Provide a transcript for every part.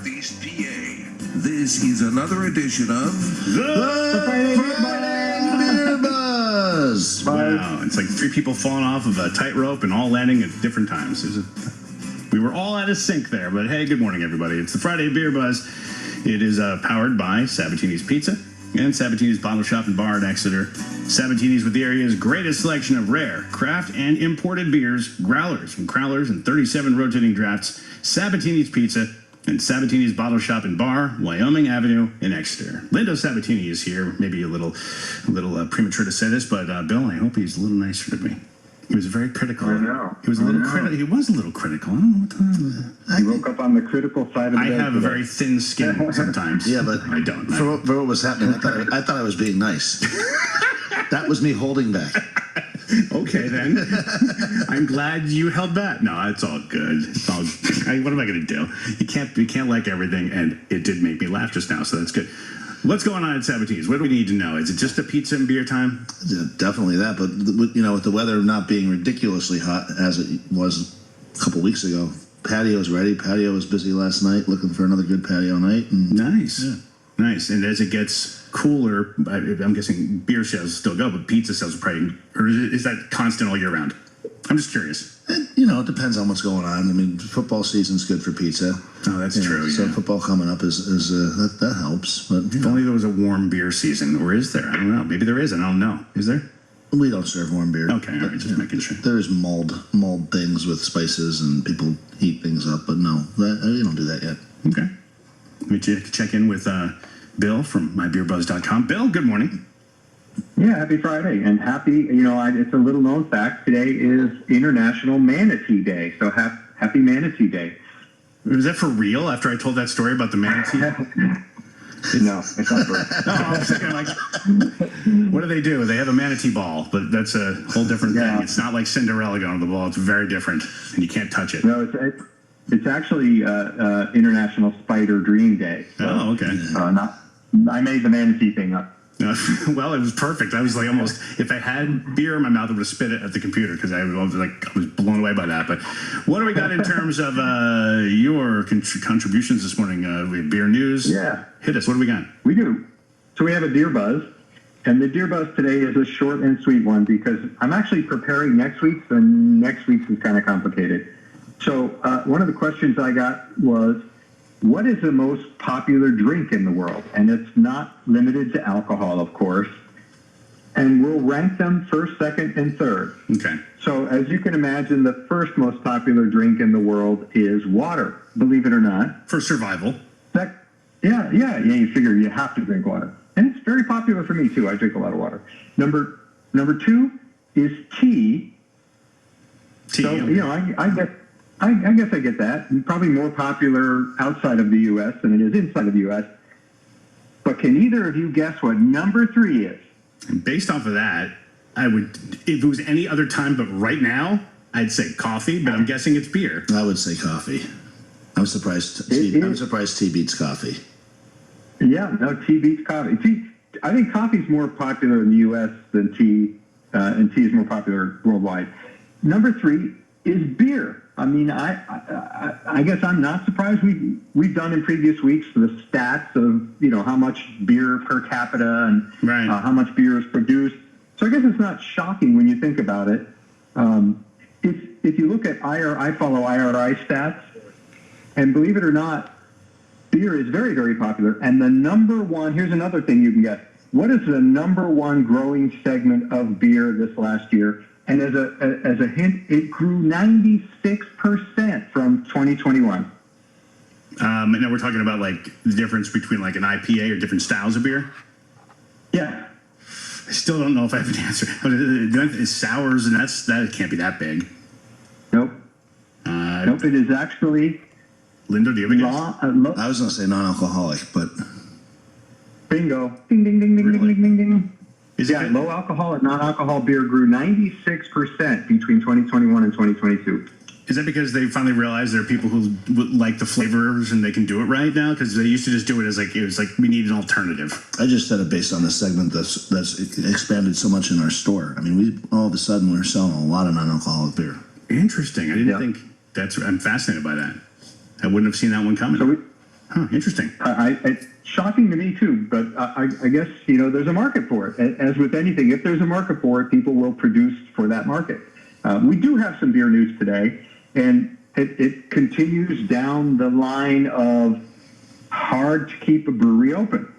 Northeast PA. This is another edition of The Friday Beer Buzz. Wow, it's like three people falling off of a tightrope and all landing at different times. We were all out of sync there, but hey, good morning, everybody. It's the Friday Beer Buzz. It is powered by Sabatini's Pizza and Sabatini's Bottle Shop and Bar in Exeter. Sabatini's with the area's greatest selection of rare, craft, and imported beers, growlers and crowlers, and 37 rotating drafts. Sabatini's Pizza and Sabatini's Bottle Shop and Bar, Wyoming Avenue in Exeter. Lindo Sabatini is here. Maybe a little premature to say this, but Bill, I hope he's a little nicer to me. He was very critical. I know. He was a little critical. He was a little critical. I don't know what time. I woke up on the critical side of the I bed have a today. very thin skin sometimes. Yeah, but I don't. For what was happening, I thought I was being nice. That was me holding back. Okay, then. I'm glad you held back. No, it's all good. It's all. What am I going to do? You can't like everything, and it did make me laugh just now, so that's good. What's going on at Sabatini's? What do we need to know? Is it just a pizza and beer time? Yeah, definitely that, but with the weather not being ridiculously hot as it was a couple weeks ago, patio's ready. Patio was busy last night, looking for another good patio night. And Nice. Yeah. Nice. And as it gets cooler, I'm guessing beer sales still go, but pizza sales are probably, or is that constant all year round? I'm just curious. it depends on what's going on. I mean, football season's good for pizza. Oh, that's true. So Yeah. football coming up is that helps. But If only there was a warm beer season, or is there? I don't know. Maybe there is. I don't know. Is there? we don't serve warm beer. Okay, all right, just making sure. There's mold things with spices and people heat things up, but no, we don't do that yet. Okay. Let me check in with Bill from mybeerbuzz.com. Bill, good morning. Yeah, happy Friday. And happy, it's a little known fact. Today is International Manatee Day. So happy Manatee Day. Was that for real after I told that story about the manatee? No, it's not for No, I was thinking, like, what do they do? They have a manatee ball, but that's a whole different thing. It's not like Cinderella going to the ball. It's very different, and you can't touch it. No, it's actually International Spider Dream Day. So, Oh, okay. I made the manatee thing up. Well, it was perfect. I was like almost, if I had beer in my mouth, I would have spit it at the computer because I was blown away by that. But what do we got in terms of your contributions this morning? We have beer news. Yeah. Hit us. What do we got? We do. So we have a Beer Buzz. And the Beer Buzz today is a short and sweet one because I'm actually preparing next week's, and next week's is kind of complicated. So one of the questions I got was, what is the most popular drink in the world? And it's not limited to alcohol, of course. And we'll rank them first, second, and third. Okay. So as you can imagine, the first most popular drink in the world is water, believe it or not. For survival. Yeah, you figure you have to drink water. And it's very popular for me, too. I drink a lot of water. Number two is tea. Tea. So, I guess I get that. Probably more popular outside of the U.S. than it is inside of the U.S. But can either of you guess what number 3 is? And based off of that, I would, if it was any other time but right now, I'd say coffee, but I'm guessing it's beer. I would say coffee. I'm surprised. I'm surprised tea beats coffee. Yeah, no, tea beats coffee. I think coffee's more popular in the U.S. than tea, and tea is more popular worldwide. Number 3 is beer. I mean, I guess I'm not surprised. We've done in previous weeks the stats of how much beer per capita and how much beer is produced. So I guess it's not shocking when you think about it. If you look at I follow IRI stats, and believe it or not, beer is very, very popular. And the number one, here's another thing you can guess. What is the number one growing segment of beer this last year? And as a hint, it grew 96% from 2021. And now we're talking about like the difference between like an IPA or different styles of beer. Yeah. I still don't know if I have an answer. It's sours, and that can't be that big. Nope. Nope. It is actually. Lindo, do you have a guess? I was going to say non-alcoholic, but Bingo. Ding, ding, ding, ding, Really? ding, ding, ding, ding. Yeah, low alcohol and non-alcohol beer grew 96% between 2021 and 2022. Is that because they finally realized there are people who like the flavors and they can do it right now? Because they used to just do it as like, it was like we need an alternative. I just said it based on the segment that's expanded so much in our store. I mean, all of a sudden we're selling a lot of non-alcoholic beer. Interesting. I didn't think I'm fascinated by that. I wouldn't have seen that one coming. Huh, interesting. It's shocking to me too, but I guess there's a market for it. As with anything, if there's a market for it, people will produce for that market. We do have some beer news today, and it continues down the line of hard to keep a brewery open.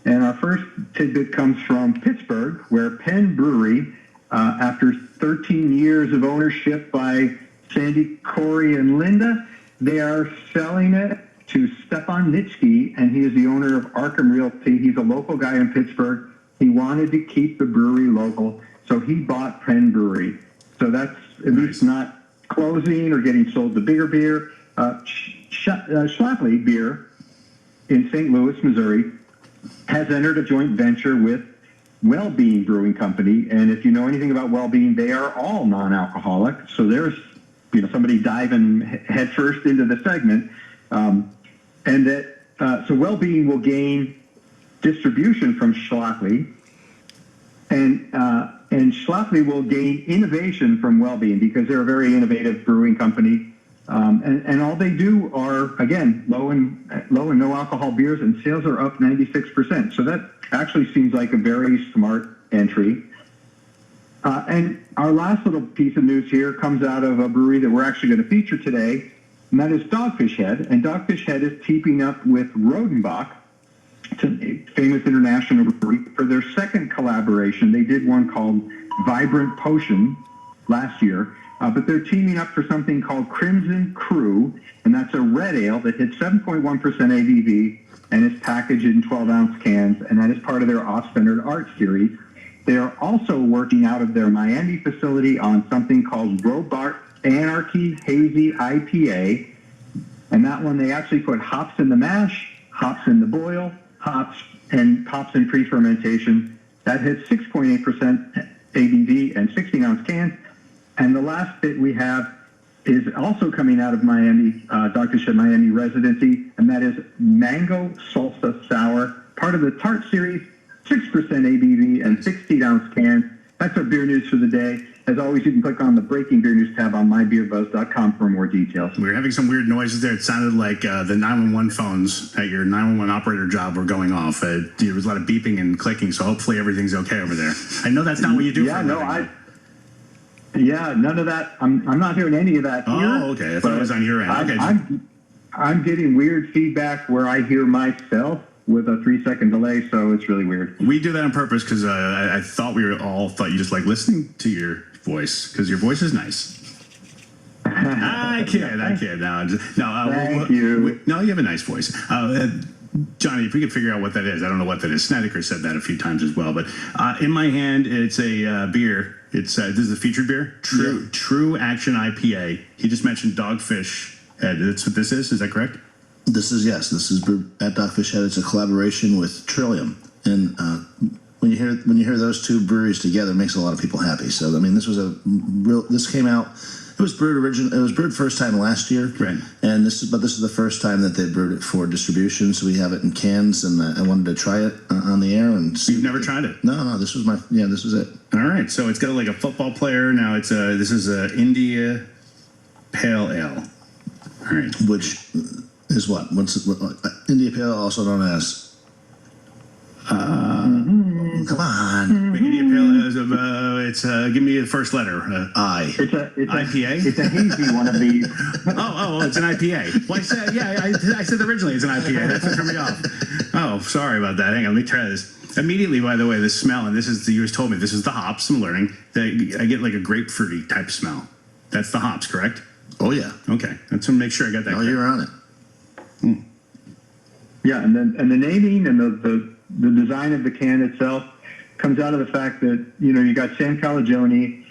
And our first tidbit comes from Pittsburgh, where Penn Brewery, after 13 years of ownership by Sandy, Corey, and Linda, they are selling it to Stefan Nitschke, and he is the owner of Arkham Realty. He's a local guy in Pittsburgh. He wanted to keep the brewery local, so he bought Penn Brewery. So that's at least not closing or getting sold to bigger beer. Schlafly Beer in St. Louis, Missouri, has entered a joint venture with Well-Being Brewing Company. And if you know anything about Well-Being, they are all non-alcoholic. So there's somebody diving headfirst into the segment. So Well-Being will gain distribution from Schlafly, and Schlafly will gain innovation from Well-Being because they're a very innovative brewing company, and all they do are, again, low and no alcohol beers, and sales are up 96%. So that actually seems like a very smart entry. And our last little piece of news here comes out of a brewery that we're actually going to feature today, and that is Dogfish Head. And Dogfish Head is teaming up with Rodenbach, a famous international brewery, for their second collaboration. They did one called Vibrant Potion last year, but they're teaming up for something called Crimson Crew, and that's a red ale that hits 7.1% ABV and is packaged in 12-ounce cans, and that is part of their Off-Centered Art series. They are also working out of their Miami facility on something called Robart Anarchy Hazy IPA, and that one they actually put hops in the mash, hops in the boil, hops in pre-fermentation. That hits 6.8% ABV and 16-ounce cans. And the last bit we have is also coming out of Miami, Dogfish Head Miami residency, and that is Mango Salsa Sour, part of the Tart series, 6% ABV and 16-ounce cans. That's our beer news for the day. As always, you can click on the Breaking Beer News tab on mybeerbuzz.com for more details. We were having some weird noises there. It sounded like the 911 phones at your 911 operator job were going off. There was a lot of beeping and clicking, so hopefully everything's okay over there. I know that's not what you do for a living. None of that. I'm not hearing any of that here. Oh, okay. I thought it was on your end. Okay. I'm getting weird feedback where I hear myself with a 3-second delay, so it's really weird. We do that on purpose because I thought you just like listening to your voice because your voice is nice. I kid. Thank you. No, you have a nice voice. Johnny, if we could figure out what that is. I don't know what that is. Snedeker said that a few times as well. But in my hand, it's a beer. It's this is a featured beer, Tru-Action IPA. He just mentioned Dogfish Head. That's what this is. Is that correct? This is brewed at Dogfish Head. It's a collaboration with Trillium, and when you hear those two breweries together, it makes a lot of people happy. So I mean, this came out. It was brewed first time last year, right? And this is the first time that they brewed it for distribution. So we have it in cans, and I wanted to try it on the air and see. You've never tried it? No. This was it. All right, so it's got like a football player. Now this is a India Pale Ale. All right, which is what India Pale, also known as. Come on. India Pale is give me the first letter. I. It's a IPA. It's a hazy one of these. Oh, it's an IPA. Well, I said originally it's an IPA. That's what threw me off. Oh, sorry about that. Hang on, let me try this. Immediately, by the way, the smell, and you just told me this is the hops. I'm learning that I get like a grapefruity type smell. That's the hops, correct? Oh yeah. Okay, let's make sure I got that. Oh, you're on it. Yeah, and the naming and the design of the can itself comes out of the fact that you got Sam Calagione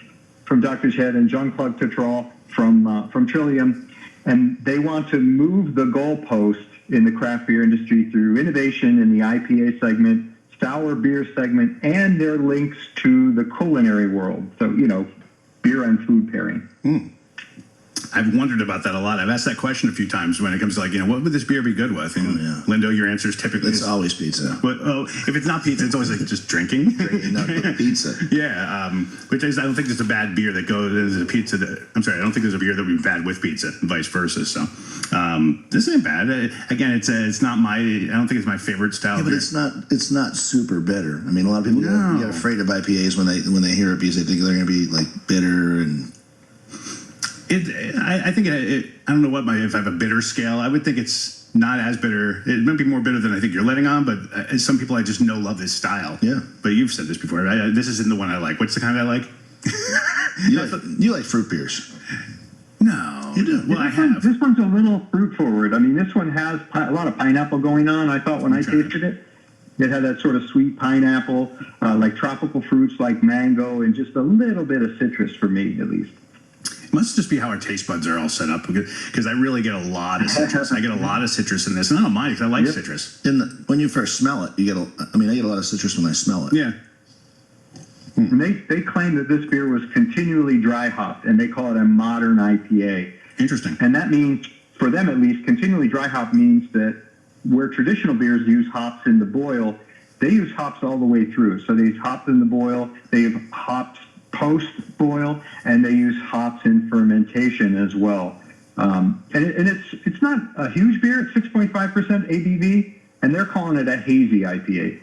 from Dogfish Head and Jean-Claude Tetrol from Trillium, and they want to move the goalpost in the craft beer industry through innovation in the IPA segment, sour beer segment, and their links to the culinary world. So beer and food pairing. I've wondered about that a lot. I've asked that question a few times when it comes to what would this beer be good with? And Lindo, your answer is typically It's always pizza. If it's not pizza, it's always just drinking. Not pizza. Yeah, which is, I don't think there's a bad beer that goes as a pizza. I'm sorry, I don't think there's a beer that would be bad with pizza, and vice versa. So this ain't bad. Again, it's not my. I don't think it's my favorite style. Yeah, but beer. it's not super bitter. I mean, a lot of people get afraid of IPAs when they hear it because they think they're going to be like bitter and. I think I don't know if I have a bitter scale. I would think it's not as bitter. It might be more bitter than I think you're letting on, but some people I just know love this style. Yeah. But you've said this before. This isn't the one I like. What's the kind I like? You like fruit beers. No. You do. Well, I have. This one's a little fruit forward. I mean, this one has a lot of pineapple going on. I thought when I tasted it, it had that sort of sweet pineapple, like tropical fruits like mango, and just a little bit of citrus for me, at least. It must just be how our taste buds are all set up, because I really get a lot of citrus. I get a lot of citrus in this, and I don't mind because I like citrus. When you first smell it, I get a lot of citrus when I smell it. Yeah. And they claim that this beer was continually dry hopped, and they call it a modern IPA. Interesting. And that means, for them at least, continually dry hop means that where traditional beers use hops in the boil, they use hops all the way through. So they use hops in the boil, they have hops post-boil, and they use hops in fermentation as well. And it's not a huge beer. It's 6.5% ABV, and they're calling it a hazy IPA,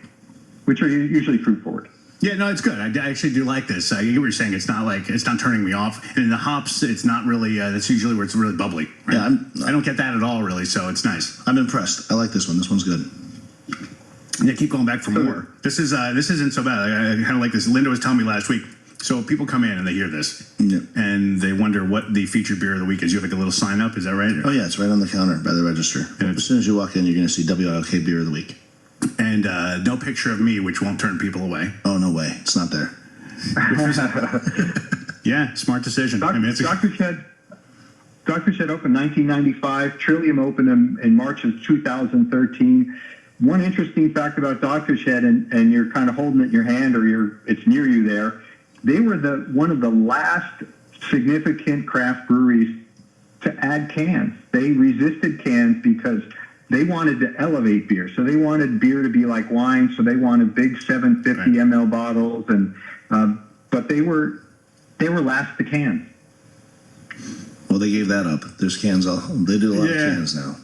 which are usually fruit forward. Yeah, no, it's good. I actually do like this. I get what you're saying. It's not turning me off. And the hops, it's not really. That's usually where it's really bubbly. Right? Yeah, I don't get that at all, really. So it's nice. I'm impressed. I like this one. This one's good. Yeah, keep going back for more. This isn't so bad. I kind of like this. Linda was telling me last week. So people come in and they hear this, and they wonder what the featured beer of the week is. You have like a little sign up, is that right? Oh yeah, it's right on the counter by the register. As soon as you walk in, you're going to see WILK beer of the week. And no picture of me, which won't turn people away. Oh no way, it's not there. Yeah, smart decision. Dr. Shed opened 1995. Trillium opened in March of 2013. One interesting fact about Dr. Shed, and you're kind of holding it in your hand, or it's near you there. They were one of the last significant craft breweries to add cans. They resisted cans because they wanted to elevate beer. So they wanted beer to be like wine. So they wanted big 750 ml bottles, but they were last to cans. Well, they gave that up. There's cans. They do a lot of cans now.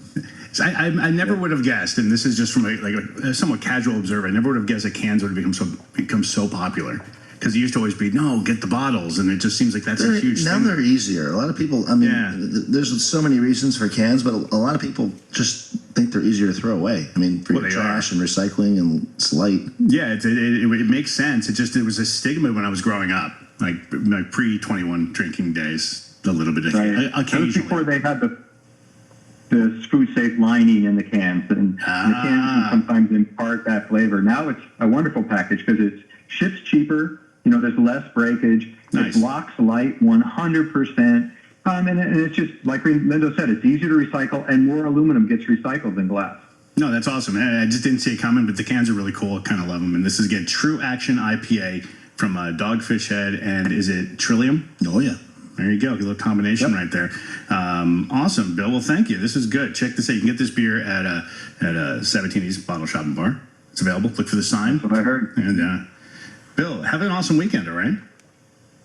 I never would have guessed, and this is just from a somewhat casual observer. I never would have guessed that cans would have become so popular. Because it used to always be, no, get the bottles, and it just seems like that's a huge thing. Now they're easier. A lot of people, there's so many reasons for cans, but a lot of people just think they're easier to throw away. I mean, for trash and recycling, and it's light. Yeah, it makes sense. It was a stigma when I was growing up, like my pre-21 drinking days, a little bit. Occasionally. That was before they had the food safe lining in the cans, and the cans can sometimes impart that flavor. Now it's a wonderful package because it ships cheaper. There's less breakage. Nice. It locks light 100%. And it's just, like Lindo said, it's easier to recycle, and more aluminum gets recycled than glass. No, that's awesome. I just didn't see it coming, but the cans are really cool. I kind of love them. And this is, again, Tru-Action IPA from Dogfish Head. And is it Trillium? Oh, yeah. There you go. A little combination right there. Awesome, Bill. Well, thank you. This is good. Check this out. You can get this beer at Sabatini's Bottle Shop and Bar. It's available. Look for the sign. That's what I heard. And Bill, have an awesome weekend, all right?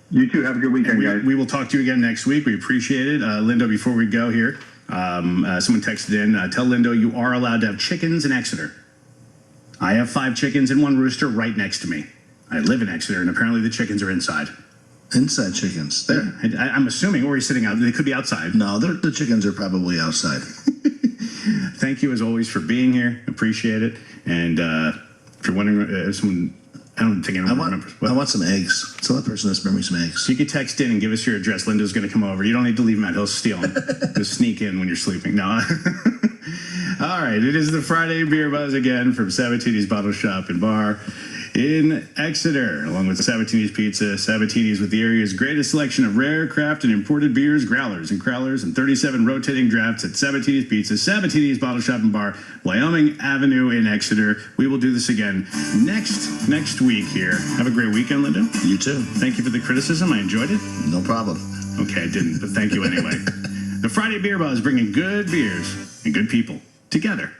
You too. Have a good weekend, guys. We will talk to you again next week. We appreciate it. Lindo, before we go here, someone texted in, tell Lindo you are allowed to have chickens in Exeter. I have 5 chickens and 1 rooster right next to me. I live in Exeter, and apparently the chickens are inside. Inside chickens. There. I'm assuming, or he's sitting out. They could be outside. No, the chickens are probably outside. Thank you, as always, for being here. Appreciate it. And if you're wondering, someone... I don't think anyone remembers. I want some eggs. Tell that person to bring me some eggs. So you can text in and give us your address. Linda's going to come over. You don't need to leave him out. He'll steal them. Just sneak in when you're sleeping. No. All right. It is the Friday Beer Buzz again from Sabatini's Bottle Shop and Bar in Exeter, along with Sabatini's Pizza. Sabatini's with the area's greatest selection of rare, craft, and imported beers, growlers and crowlers, and 37 rotating drafts at Sabatini's Pizza, Sabatini's Bottle Shop and Bar, Wyoming Avenue in Exeter. We will do this again next week here. Have a great weekend, Linda. You too. Thank you for the criticism. I enjoyed it. No problem. Okay, I didn't, but thank you anyway. The Friday Beer Buzz, bringing good beers and good people together.